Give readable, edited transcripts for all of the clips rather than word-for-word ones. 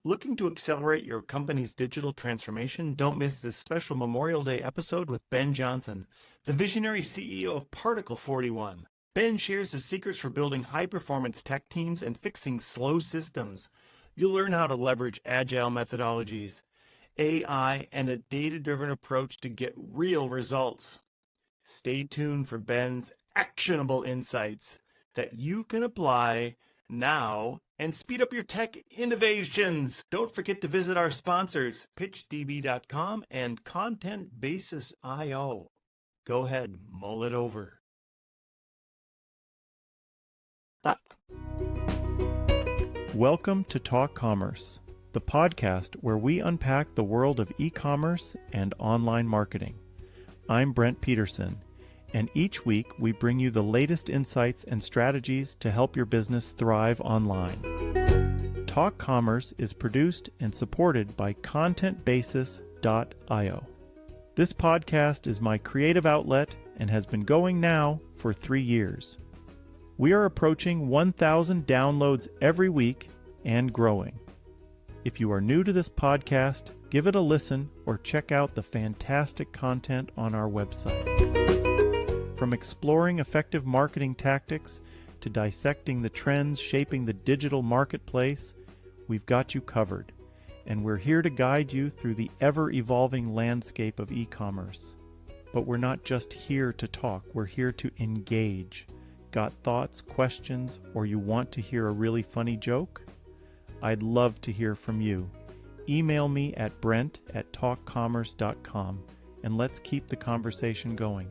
Looking to accelerate your company's digital transformation? Don't miss this special Memorial Day episode with Ben Johnson, the visionary CEO of Particle 41. Ben shares the secrets for building high-performance tech teams and fixing slow systems. You'll learn how to leverage agile methodologies, AI, and a data-driven approach to get real results. Stay tuned for Ben's actionable insights that you can apply now and speed up your tech innovations. Don't forget to visit our sponsors, pitchdb.com and ContentBasis.io. Go ahead, mull it over. Welcome to Talk Commerce, the podcast where we unpack the world of e-commerce and online marketing. I'm Brent Peterson, and each week we bring you the latest insights and strategies to help your business thrive online. Talk Commerce is produced and supported by ContentBasis.io. This podcast is my creative outlet and has been going now for 3 years. We are approaching 1,000 downloads every week and growing. If you are new to this podcast, give it a listen or check out the fantastic content on our website. From exploring effective marketing tactics to dissecting the trends shaping the digital marketplace, we've got you covered, and we're here to guide you through the ever-evolving landscape of e-commerce. But we're not just here to talk, we're here to engage. Got thoughts, questions, or you want to hear a really funny joke? I'd love to hear from you. Email me at brent@talkcommerce.com and let's keep the conversation going.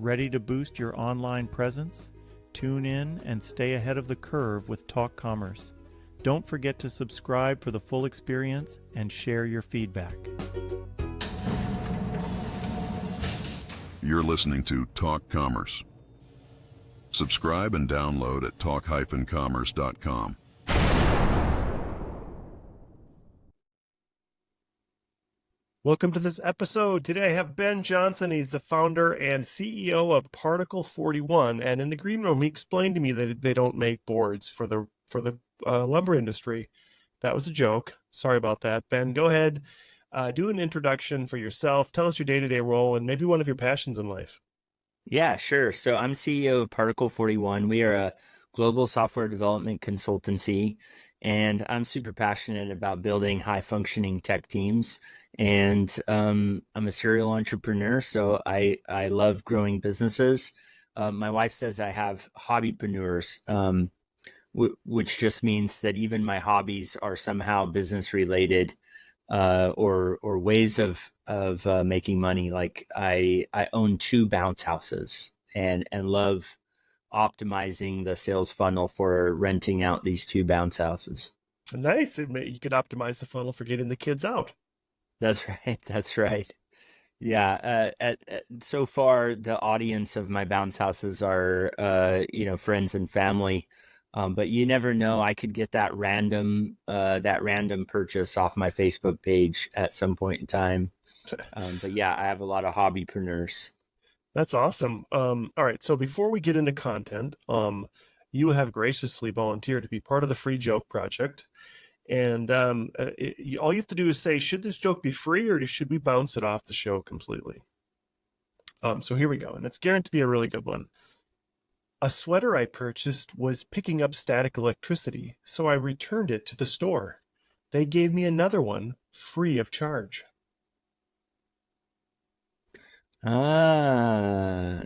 Ready to boost your online presence? Tune in and stay ahead of the curve with Talk Commerce. Don't forget to subscribe for the full experience and share your feedback. You're listening to Talk Commerce. Subscribe and download at talk-commerce.com. Welcome to this episode. Today I have Ben Johnson. He's the founder and CEO of Particle 41. And in the green room, he explained to me that they don't make boards for the lumber industry. That was a joke. Sorry about that. Ben, go ahead. Do an introduction for yourself. Tell us your day-to-day role and maybe one of your passions in life. Yeah, sure. So I'm CEO of Particle 41. We are a global software development consultancy, and I'm super passionate about building high-functioning tech teams. And I'm a serial entrepreneur, so I love growing businesses. My wife says I have hobbypreneurs, which just means that even my hobbies are somehow business related, or ways of making money. Like I own 2 bounce houses and love optimizing the sales funnel for renting out these 2 bounce houses. Nice. You could optimize the funnel for getting the kids out. That's right. That's right. Yeah. So far, the audience of my bounce houses are, friends and family. But you never know. I could get that random purchase off my Facebook page at some point in time. But yeah, I have a lot of hobbypreneurs. That's awesome. All right. So before we get into content, you have graciously volunteered to be part of the Free Joke Project. And all you have to do is say, should this joke be free or should we bounce it off the show completely? So here we go. And it's guaranteed to be a really good one. A sweater I purchased was picking up static electricity, so I returned it to the store. They gave me another one free of charge. Yeah.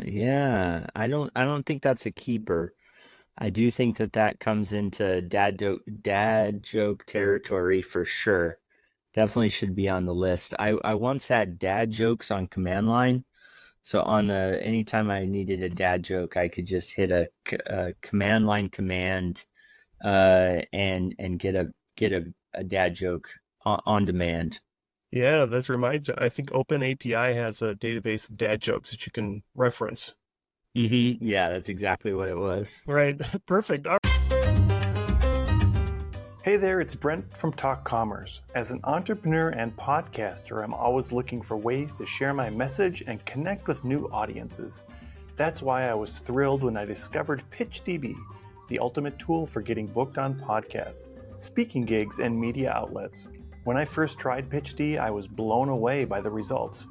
I don't think that's a keeper. I do think that comes into dad joke territory for sure. Definitely should be on the list. I once had dad jokes on command line. So anytime I needed a dad joke, I could just hit a command line command, and get a dad joke on demand. Yeah, that reminds me. I think OpenAPI has a database of dad jokes that you can reference. Mm-hmm. Yeah, that's exactly what it was. Right. Perfect. Hey there, it's Brent from Talk Commerce. As an entrepreneur and podcaster, I'm always looking for ways to share my message and connect with new audiences. That's why I was thrilled when I discovered PitchDB, the ultimate tool for getting booked on podcasts. speaking gigs, and media outlets. When I first tried PitchD, I was blown away by the results.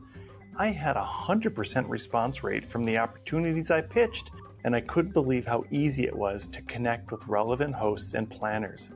I had a 100% response rate from the opportunities I pitched, and I couldn't believe how easy it was to connect with relevant hosts and planners.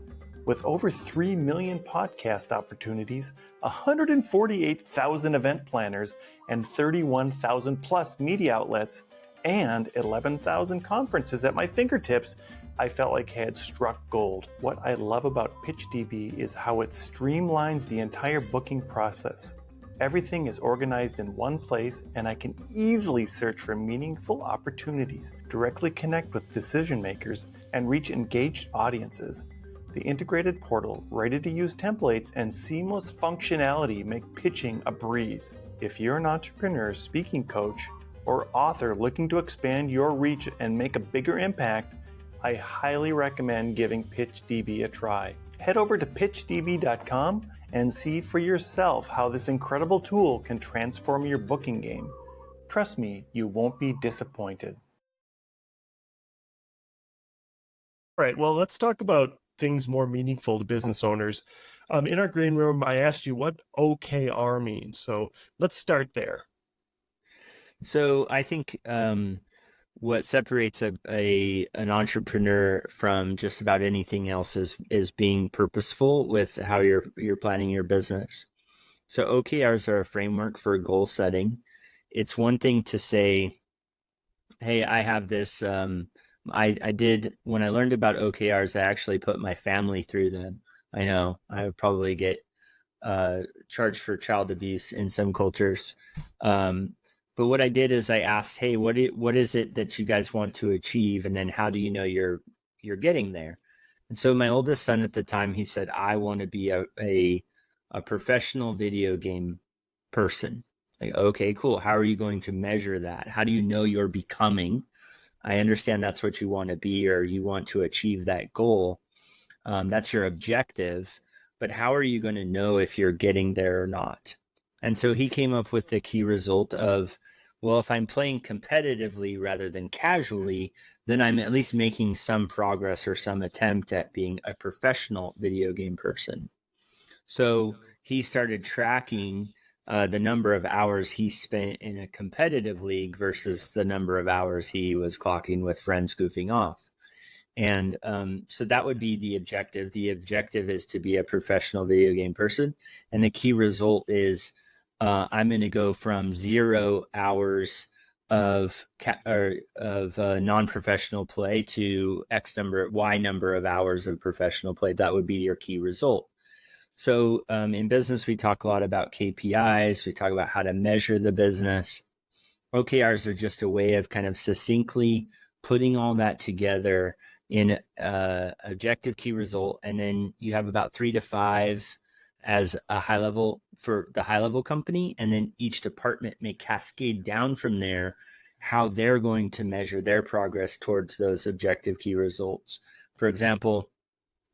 With over 3 million podcast opportunities, 148,000 event planners, and 31,000 plus media outlets, and 11,000 conferences at my fingertips, I felt like I had struck gold. What I love about PitchDB is how it streamlines the entire booking process. Everything is organized in one place, and I can easily search for meaningful opportunities, directly connect with decision makers, and reach engaged audiences. The integrated portal, ready-to-use templates, and seamless functionality make pitching a breeze. If you're an entrepreneur, speaking coach, or author looking to expand your reach and make a bigger impact, I highly recommend giving PitchDB a try. Head over to pitchdb.com and see for yourself how this incredible tool can transform your booking game. Trust me, you won't be disappointed. All right, well, let's talk about things more meaningful to business owners. In our green room, I asked you what OKR means. So let's start there. So I think what separates an entrepreneur from just about anything else is being purposeful with how you're planning your business. So OKRs are a framework for goal setting. It's one thing to say, hey, I have this. I did, when I learned about OKRs, I actually put my family through them. I know I would probably get charged for child abuse in some cultures. But what I did is I asked, hey, what is it that you guys want to achieve? And then how do you know you're getting there? And so my oldest son at the time, he said, I want to be a professional video game person. Like, okay, cool. How are you going to measure that? How do you know you're becoming? I understand that's what you want to be, or you want to achieve that goal. That's your objective, but how are you going to know if you're getting there or not? And so he came up with the key result of, well, if I'm playing competitively rather than casually, then I'm at least making some progress or some attempt at being a professional video game person. So he started tracking the number of hours he spent in a competitive league versus the number of hours he was clocking with friends goofing off. And so that would be the objective. The objective is to be a professional video game person. And the key result is I'm going to go from 0 hours of non-professional play to Y number of hours of professional play. That would be your key result. So in business, we talk a lot about KPIs. We talk about how to measure the business. OKRs are just a way of kind of succinctly putting all that together in objective key result. And then you have about 3 to 5 as a high level for the high level company. And then each department may cascade down from there how they're going to measure their progress towards those objective key results. For example,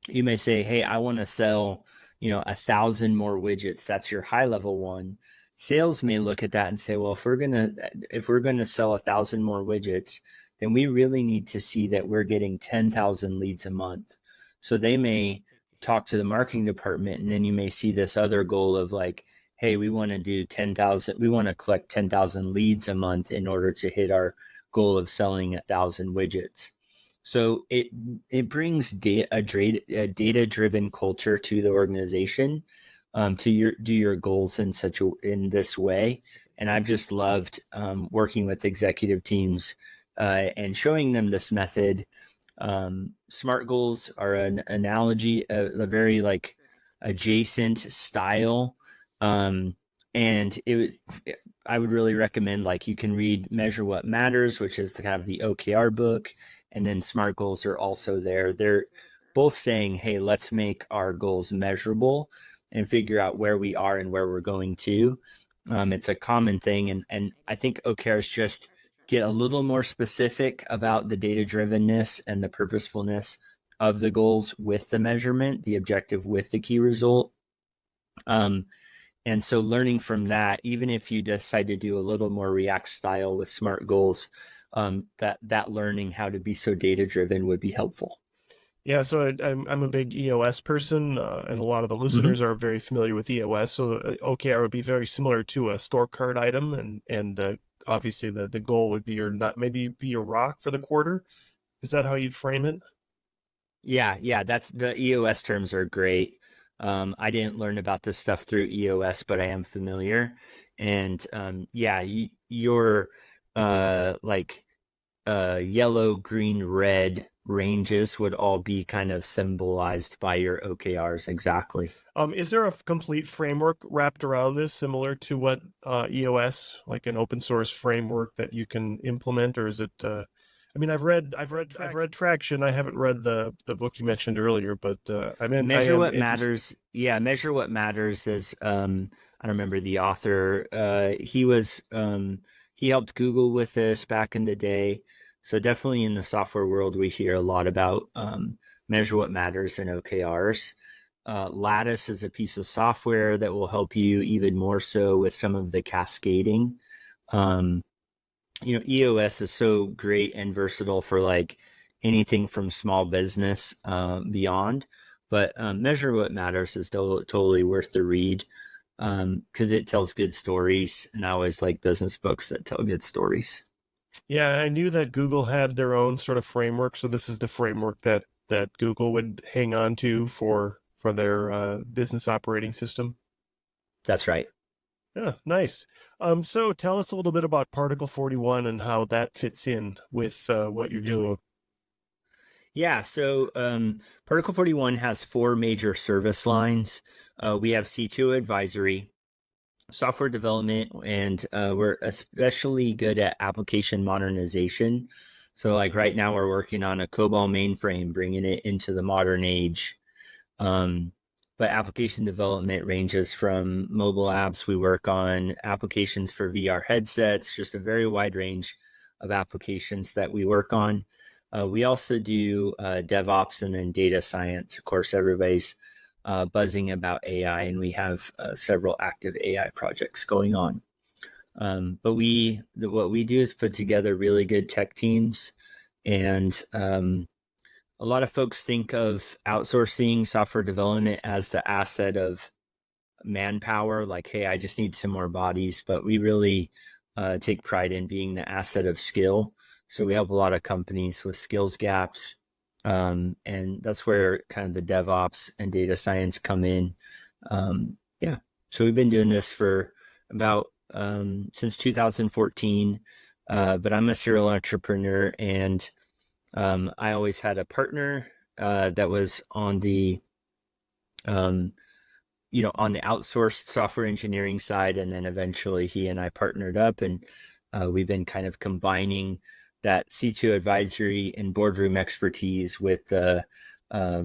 you may say, hey, I want to sell 1,000 more widgets. That's your high level one. Sales may look at that and say, well, if we're gonna sell 1,000 more widgets, then we really need to see that we're getting 10,000 leads a month. So they may talk to the marketing department, and then you may see this other goal of like, hey, we want to do 10,000. We want to collect 10,000 leads a month in order to hit our goal of selling 1,000 widgets. So it brings a data-driven culture to the organization to do your goals in this way. And I've just loved working with executive teams and showing them this method. SMART goals are an analogy, a very like adjacent style. And I would really recommend, like, you can read Measure What Matters, which is the kind of the OKR book. And then SMART goals are also there. They're both saying, hey, let's make our goals measurable and figure out where we are and where we're going to. It's a common thing. And I think OKRs just get a little more specific about the data-drivenness and the purposefulness of the goals with the measurement, the objective with the key result. And so learning from that, even if you decide to do a little more React style with SMART goals, that learning how to be so data-driven would be helpful. Yeah, so I'm a big EOS person, and a lot of the Hmm. listeners are very familiar with EOS. So OKR would be very similar to a store card item, and obviously the goal would be your not maybe be your rock for the quarter. Is that how you'd frame it? Yeah, yeah, that's the EOS terms are great. I didn't learn about this stuff through EOS, but I am familiar. And yeah, your like yellow, green, red ranges would all be kind of symbolized by your OKRs exactly. Is there a complete framework wrapped around this, similar to what EOS, like an open source framework that you can implement, or is it? I mean, I've read Traction. I haven't read the book you mentioned earlier, but I Measure am what interested. matters. Yeah, measure what matters is I don't remember the author. He helped Google with this back in the day. So definitely in the software world we hear a lot about measure what matters in OKRs. Lattice is a piece of software that will help you even more so with some of the cascading. Um, EOS is so great and versatile for like anything from small business beyond. But Measure What Matters is totally worth the read because it tells good stories. And I always like business books that tell good stories. Yeah, I knew that Google had their own sort of framework, so this is the framework that Google would hang on to for their business operating system. That's right. Yeah, nice. So tell us a little bit about Particle 41 and how that fits in with what you're doing. Yeah, so Particle 41 has four major service lines. We have C2 advisory, software development, and we're especially good at application modernization. So, like right now, we're working on a COBOL mainframe, bringing it into the modern age. Um, but application development ranges from mobile apps. We work on applications for VR headsets, just a very wide range of applications that we work on. We also do DevOps and then data science. Of course, everybody's buzzing about AI, and we have several active AI projects going on. What we do is put together really good tech teams, and a lot of folks think of outsourcing software development as the asset of manpower, like, hey, I just need some more bodies. But we really take pride in being the asset of skill. So we help a lot of companies with skills gaps. And that's where kind of the DevOps and data science come in. Yeah. So we've been doing this for about since 2014. But I'm a serial entrepreneur, and I always had a partner that was on um, on the outsourced software engineering side, and then eventually he and I partnered up, and we've been kind of combining that C2 advisory and boardroom expertise with the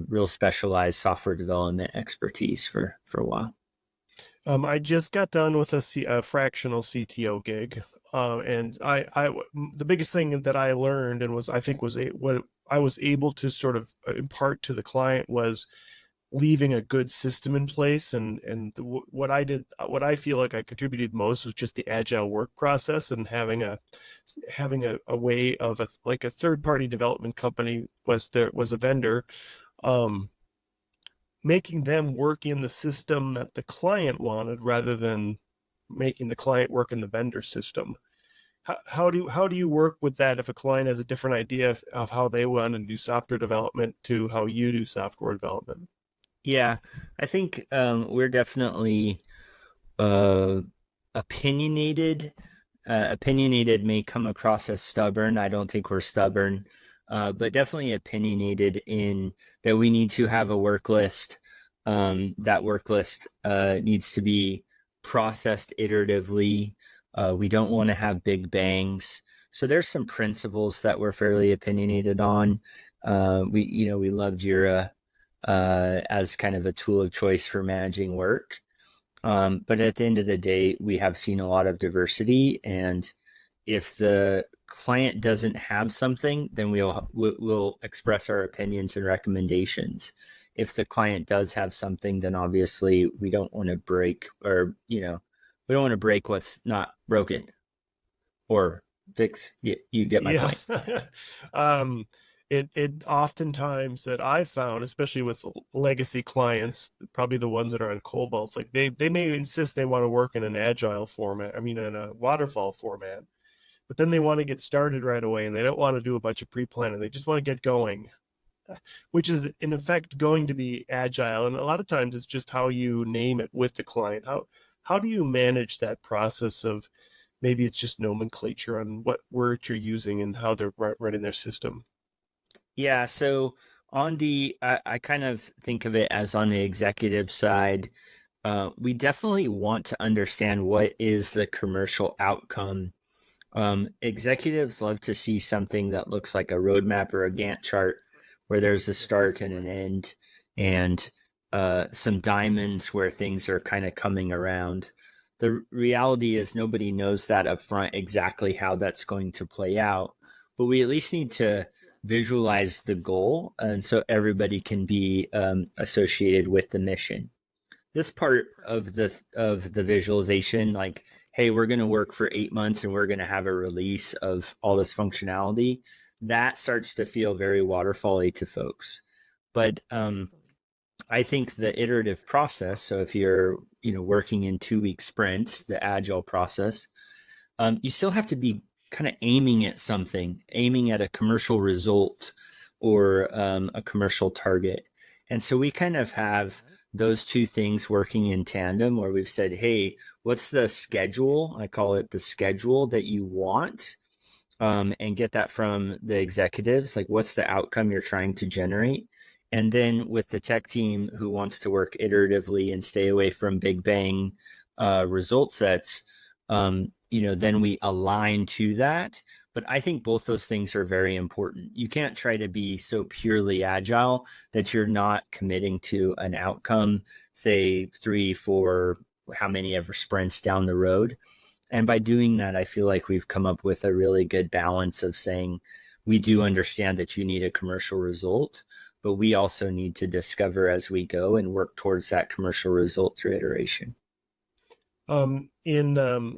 real specialized software development expertise for a while. I just got done with a fractional CTO gig, and the biggest thing that I learned and was I think was what I was able to sort of impart to the client was leaving a good system in place, what I did, what I feel like I contributed most was just the agile work process and having a way of like a third party development company was a vendor, um, making them work in the system that the client wanted rather than making the client work in the vendor system. How do you work with that if a client has a different idea of how they want to do software development to how you do software development? Yeah, I think we're definitely uh, opinionated. Opinionated may come across as stubborn. I don't think we're stubborn, but definitely opinionated in that we need to have a work list. That work list needs to be processed iteratively. We don't want to have big bangs. So there's some principles that we're fairly opinionated on. We love Jira as kind of a tool of choice for managing work. But at the end of the day, we have seen a lot of diversity, and if the client doesn't have something, then we'll express our opinions and recommendations. If the client does have something, then obviously we don't want to break, or we don't want to break what's not broken or fix. You get my Yeah. point. um it oftentimes that I've found, especially with legacy clients, probably the ones that are on Cobalt, like they may insist they want to work in an agile format, I mean in a waterfall format, but then they want to get started right away and they don't want to do a bunch of pre-planning. They just want to get going, which is in effect going to be agile. And a lot of times it's just how you name it with the client. How do you manage that process of maybe it's just nomenclature on what words you're using and how they're running their system? Yeah, so I kind of think of it as on the executive side, we definitely want to understand what is the commercial outcome. Executives love to see something that looks like a roadmap or a Gantt chart where there's a start and an end and some diamonds where things are kind of coming around. The reality is nobody knows that up front exactly how that's going to play out, but we at least need to visualize the goal and so everybody can be associated with the mission. This part of the visualization, like, hey, we're going to work for 8 months and we're going to have a release of all this functionality, that starts to feel very waterfally to folks. But I think the iterative process, so if you're working in 2-week sprints, the agile process, you still have to be kind of aiming at something, aiming at a commercial result or a commercial target. And so we kind of have those two things working in tandem where we've said, hey, what's the schedule? I call it the schedule that you want, and get that from the executives. Like, what's the outcome you're trying to generate? And then with the tech team who wants to work iteratively and stay away from big bang result sets, then we align to that. But I think both those things are very important. You can't try to be so purely agile that you're not committing to an outcome, say 3, 4, how many ever sprints down the road. And by doing that, I feel like we've come up with a really good balance of saying, we do understand that you need a commercial result, but we also need to discover as we go and work towards that commercial result through iteration. In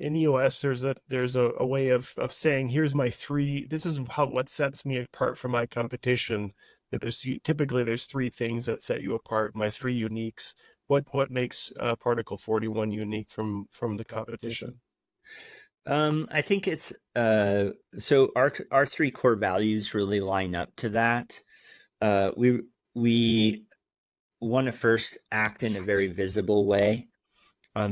EOS, there's a way of saying, here's my three. This is what sets me apart from my competition. Typically there's 3 things that set you apart. My 3 uniques. What makes Particle 41 unique from the competition? I think it's so our 3 core values really line up to that. We want to first act in a very visible way.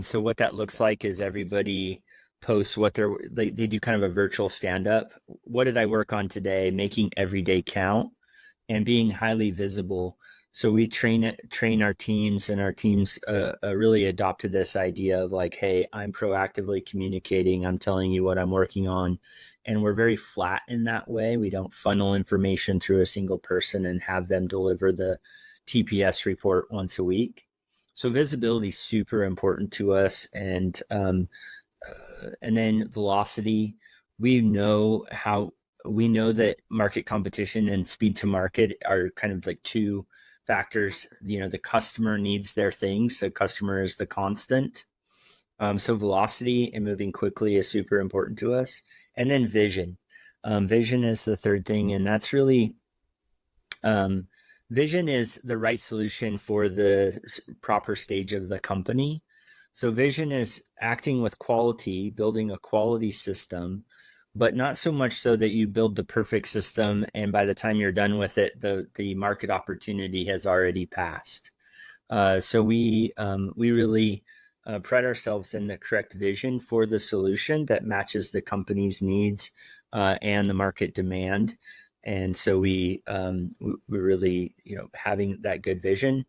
So what that looks like is everybody posts what they do kind of a virtual stand-up. What did I work on today? Making every day count and being highly visible. So we train our teams, and our teams really adopted this idea of like, hey, I'm proactively communicating. I'm telling you what I'm working on. And we're very flat in that way. We don't funnel information through a single person and have them deliver the TPS report once a week. So visibility is super important to us. And then velocity, we know that market competition and speed to market are kind of like 2 factors. The customer needs their things. The customer is the constant. So velocity and moving quickly is super important to us. And then vision. Vision is the third thing. And that's really, vision is the right solution for the proper stage of the company. So vision is acting with quality, building a quality system, but not so much so that you build the perfect system and by the time you're done with it, the market opportunity has already passed. So we really pride ourselves in the correct vision for the solution that matches the company's needs and the market demand. And so we're really having that good vision.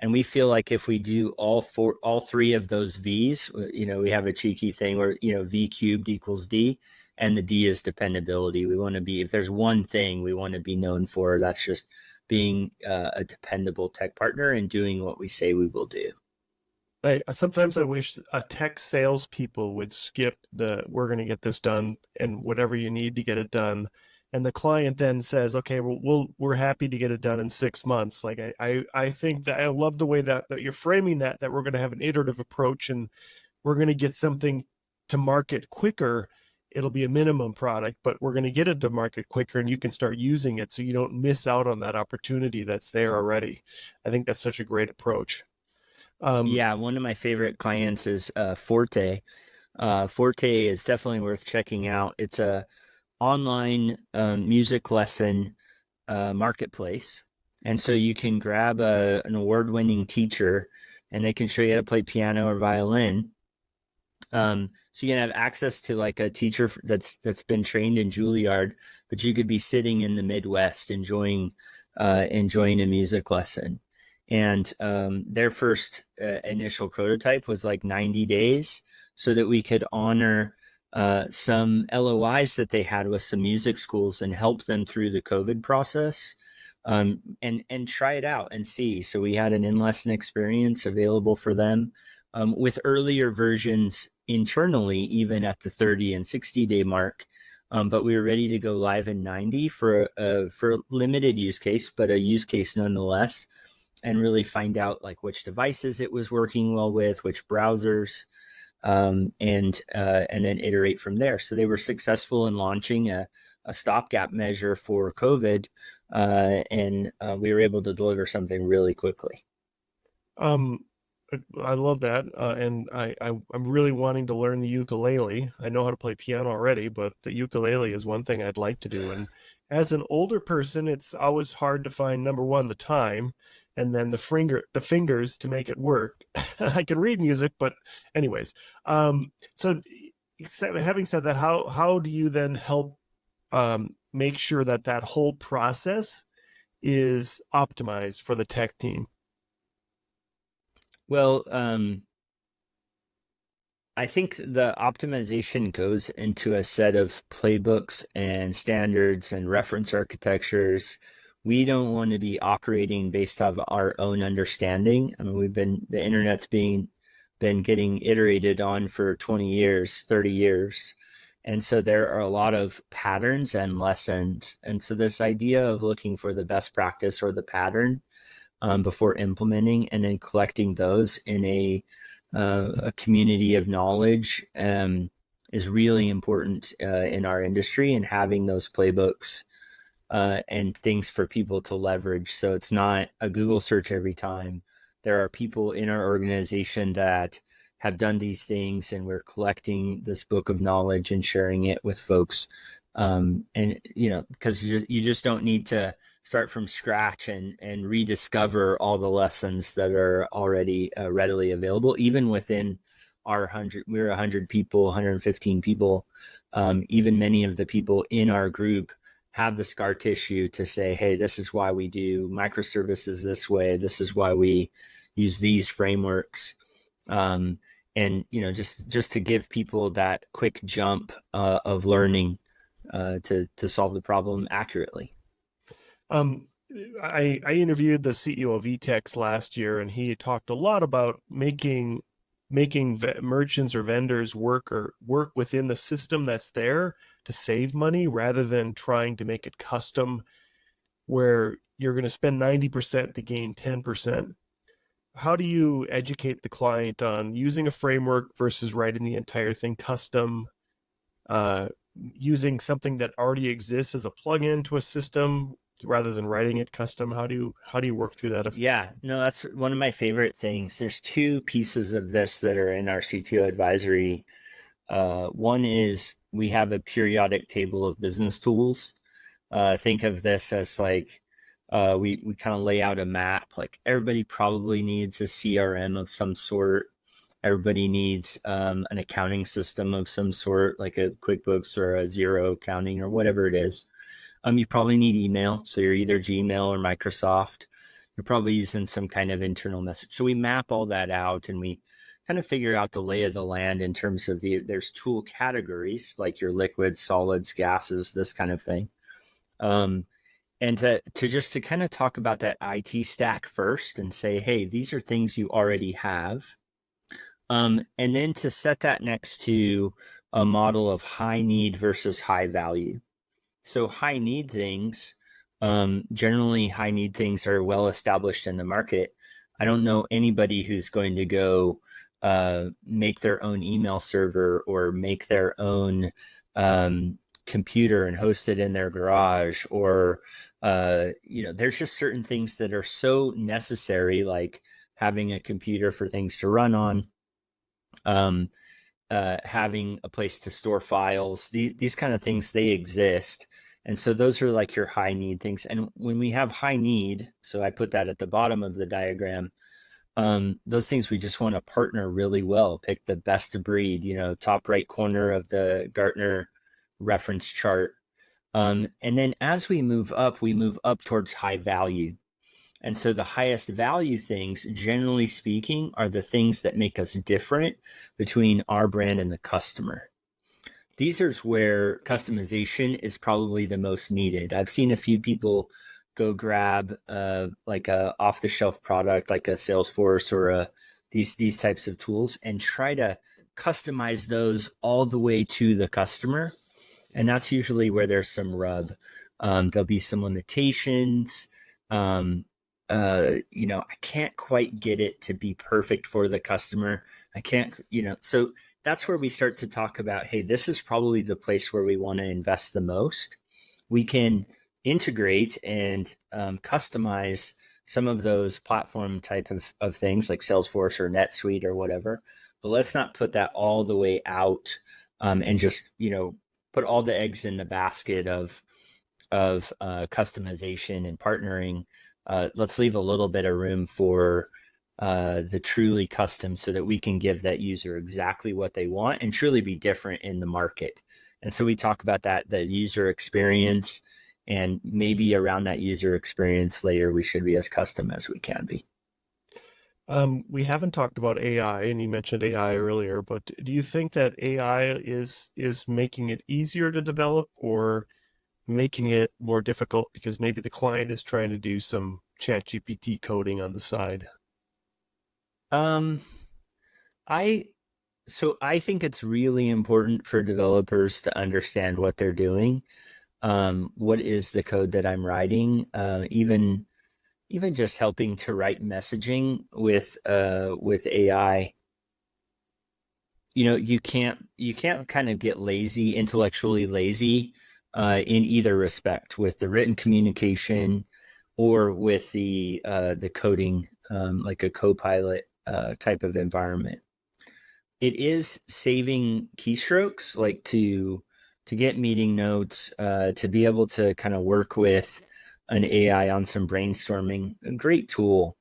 And we feel like if we do all 3 of those V's, we have a cheeky thing where, V cubed equals D, and the D is dependability. We want to be, if there's one thing we want to be known for, that's just being a dependable tech partner and doing what we say we will do. Sometimes I wish tech salespeople would skip we're going to get this done and whatever you need to get it done. And the client then says, okay, we're happy to get it done in 6 months. Like I think that I love the way that you're framing that we're going to have an iterative approach and we're going to get something to market quicker. it'll be a minimum product, but we're going to get it to market quicker and you can start using it so you don't miss out on that opportunity that's there already. I think that's such a great approach. Yeah, one of my favorite clients is Forte. Forte is definitely worth checking out. It's a online music lesson marketplace. And so you can grab an award-winning teacher and they can show you how to play piano or violin. So you can have access to like a teacher that's been trained in Juilliard, but you could be sitting in the Midwest enjoying a music lesson. And their first initial prototype was like 90 days, so that we could honor some LOIs that they had with some music schools and help them through the COVID process, and try it out and see. So we had an in-lesson experience available for them, with earlier versions internally, even at the 30 and 60 day mark. But we were ready to go live in 90 for a limited use case, but a use case nonetheless, and really find out like which devices it was working well with, which browsers, and then iterate from there. So they were successful in launching a stopgap measure for COVID, and we were able to deliver something really quickly. Um, I love that, and I'm really wanting to learn the ukulele. I know how to play piano already, but the ukulele is one thing I'd like to do. And as an older person, it's always hard to find, number one, the time, and then the fingers to make it work. I can read music, but anyways, so having said that, how do you then help make sure that that whole process is optimized for the tech team? Well, I think the optimization goes into a set of playbooks and standards and reference architectures. We don't want to be operating based off our own understanding. I mean, the internet's been getting iterated on for 20 years, 30 years. And so there are a lot of patterns and lessons. And so this idea of looking for the best practice or the pattern, before implementing, and then collecting those in a community of knowledge, is really important in our industry, and having those playbooks and things for people to leverage. So it's not a Google search every time. There are people in our organization that have done these things, and we're collecting this book of knowledge and sharing it with folks. And because you just don't need to start from scratch and rediscover all the lessons that are already readily available, even within our 100 people, 115 people. Even many of the people in our group have the scar tissue to say, hey, this is why we do microservices this way. This is why we use these frameworks. And just to give people that quick jump of learning to solve the problem accurately. I interviewed the CEO of Etex last year, and he talked a lot about making merchants or vendors work within the system that's there to save money, rather than trying to make it custom, where you're going to spend 90% to gain 10%. How do you educate the client on using a framework versus writing the entire thing custom? Using something that already exists as a plugin to a system rather than writing it custom? How do you work through that? Yeah, no, that's one of my favorite things. There's two pieces of this that are in our CTO advisory. One is we have a periodic table of business tools. Think of this as like, we kind of lay out a map. Like, everybody probably needs a CRM of some sort. Everybody needs an accounting system of some sort, like a QuickBooks or a Xero accounting or whatever it is. You probably need email. So you're either Gmail or Microsoft. You're probably using some kind of internal message. So we map all that out, and we kind of figure out the lay of the land in terms of there's tool categories, like your liquids, solids, gases, this kind of thing. And to kind of talk about that IT stack first and say, hey, these are things you already have. And then to set that next to a model of high need versus high value. So high need things, generally high need things are well established in the market. I don't know anybody who's going to go make their own email server or make their own computer and host it in their garage, or there's just certain things that are so necessary, like having a computer for things to run on, having a place to store files. These kind of things, they exist. And so those are like your high need things. And when we have high need, so I put that at the bottom of the diagram, those things we just want to partner really well, pick the best of breed, top right corner of the Gartner reference chart. And then as we move up towards high value. And so the highest value things, generally speaking, are the things that make us different between our brand and the customer. These are where customization is probably the most needed. I've seen a few people go grab like a off-the-shelf product, like a Salesforce or these types of tools, and try to customize those all the way to the customer. And that's usually where there's some rub. There'll be some limitations. I can't quite get it to be perfect for the customer. I can't, so that's where we start to talk about, hey, this is probably the place where we want to invest the most. We can integrate and customize some of those platform type of things like Salesforce or NetSuite or whatever, but let's not put that all the way out and just, put all the eggs in the basket of customization and partnering. Let's leave a little bit of room for the truly custom so that we can give that user exactly what they want and truly be different in the market. And so we talk about that, the user experience, and maybe around that user experience later, we should be as custom as we can be. We haven't talked about AI, and you mentioned AI earlier, but do you think that AI is making it easier to develop or making it more difficult because maybe the client is trying to do some ChatGPT coding on the side? I think it's really important for developers to understand what they're doing. What is the code that I'm writing? Even just helping to write messaging with AI. You can't kind of get lazy, intellectually lazy, in either respect, with the written communication or with the coding, like a Copilot type of environment. It is saving keystrokes, like to get meeting notes, to be able to kind of work with an AI on some brainstorming. A great tool.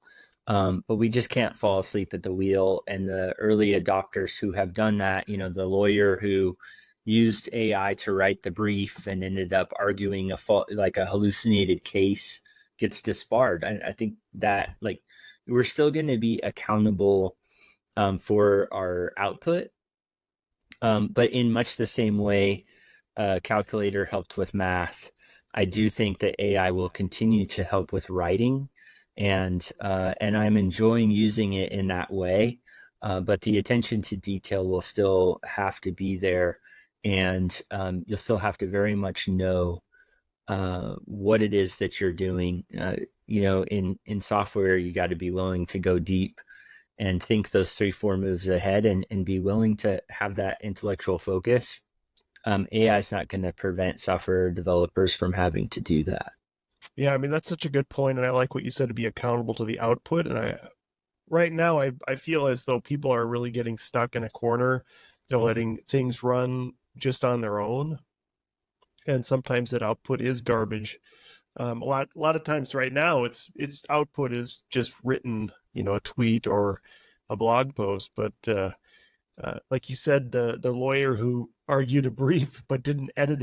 But we just can't fall asleep at the wheel. And the early adopters who have done that, the lawyer who used AI to write the brief and ended up arguing like a hallucinated case, gets disbarred. I think that, like, we're still going to be accountable for our output. But in much the same way, calculator helped with math, I do think that AI will continue to help with writing, and I'm enjoying using it in that way. But the attention to detail will still have to be there, and you'll still have to very much know what it is that you're doing. In software, you got to be willing to go deep and think those 3-4 moves ahead, and be willing to have that intellectual focus. AI is not going to prevent software developers from having to do that. Yeah, I mean, that's such a good point, and I like what you said, to be accountable to the output. And right now, I feel as though people are really getting stuck in a corner. They're letting things run just on their own, and sometimes that output is garbage. A lot of times right now, its output is just written, a tweet or a blog post. But like you said, the lawyer who argued a brief but didn't edit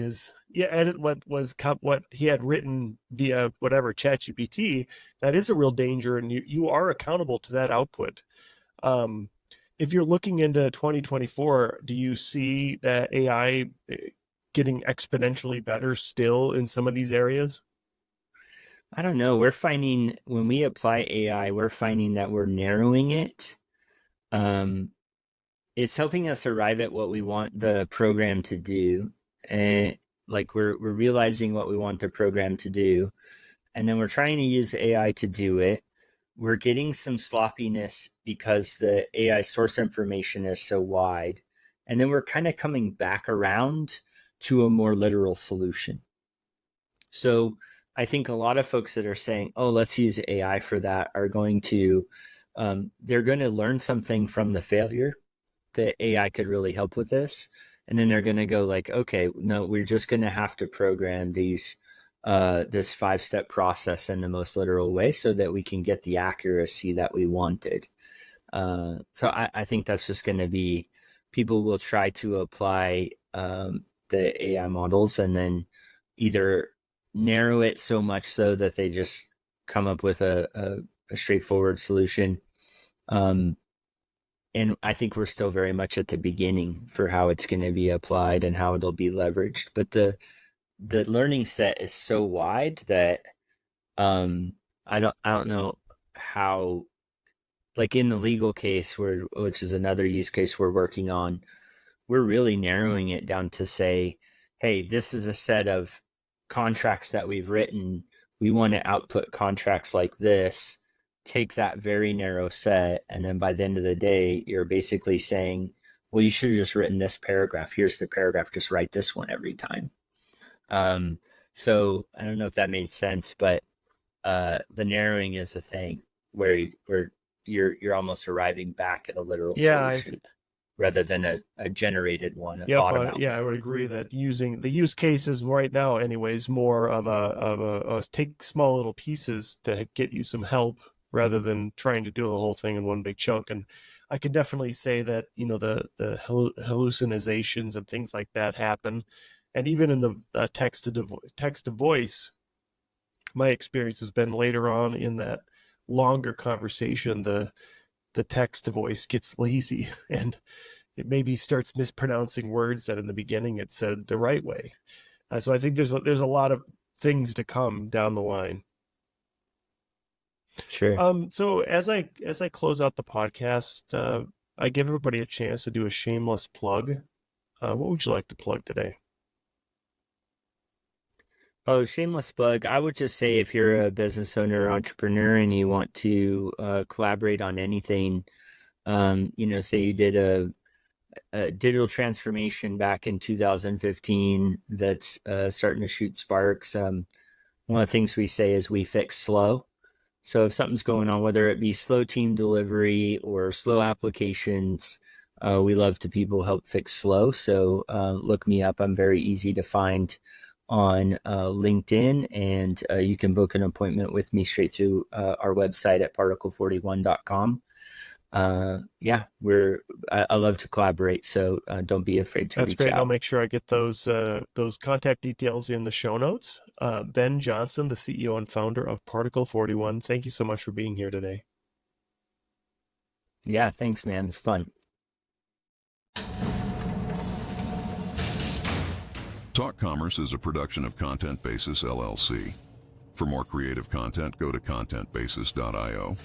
what he had written via whatever ChatGPT, that is a real danger, and you are accountable to that output. If you're looking into 2024, do you see that AI getting exponentially better still in some of these areas? I don't know. We're finding when we apply AI, we're finding that we're narrowing it. It's helping us arrive at what we want the program to do. And like we're realizing what we want the program to do. And then we're trying to use AI to do it. We're getting some sloppiness because the AI source information is so wide. And then we're kind of coming back around to a more literal solution. So I think a lot of folks that are saying, oh, let's use AI for that are going to, they're going to learn something from the failure that AI could really help with this. And then they're going to go like, okay, no, we're just going to have to program this 5-step process in the most literal way so that we can get the accuracy that we wanted. So I think that's just going to be, people will try to apply the AI models and then either narrow it so much so that they just come up with a straightforward solution. And I think we're still very much at the beginning for how it's going to be applied and how it'll be leveraged. But the learning set is so wide that I don't know how, like in the legal case, which is another use case we're working on, we're really narrowing it down to say, hey, this is a set of contracts that we've written. We want to output contracts like this. Take that very narrow set, and then by the end of the day, you're basically saying, well, you should have just written this paragraph. Here's the paragraph. Just write this one every time. So I don't know if that made sense, but the narrowing is a thing where you're almost arriving back at a literal solution rather than a generated one, a thought about. Yeah, I would agree that using the use cases right now, anyways, more of a take small little pieces to get you some help rather than trying to do the whole thing in one big chunk. And I can definitely say that, you know, the hallucinations and things like that happen. And even in the text to voice, my experience has been later on in that longer conversation, the text to voice gets lazy and it maybe starts mispronouncing words that in the beginning it said the right way. So I think there's a lot of things to come down the line. Sure. So as I close out the podcast, I give everybody a chance to do a shameless plug. What would you like to plug today? Oh, shameless plug. I would just say if you're a business owner or entrepreneur and you want to collaborate on anything, say you did a digital transformation back in 2015 that's starting to shoot sparks. One of the things we say is we fix slow. So if something's going on, whether it be slow team delivery or slow applications, we love to people help fix slow. So look me up. I'm very easy to find on LinkedIn, and you can book an appointment with me straight through our website at particle41.com. I love to collaborate, so don't be afraid to reach out. That's great. I'll make sure I get those contact details in the show notes. Ben Johnson, the CEO and founder of Particle 41. Thank you so much for being here today. Yeah, thanks, man. It's fun. Talk Commerce is a production of Content Basis LLC. For more creative content, go to contentbasis.io.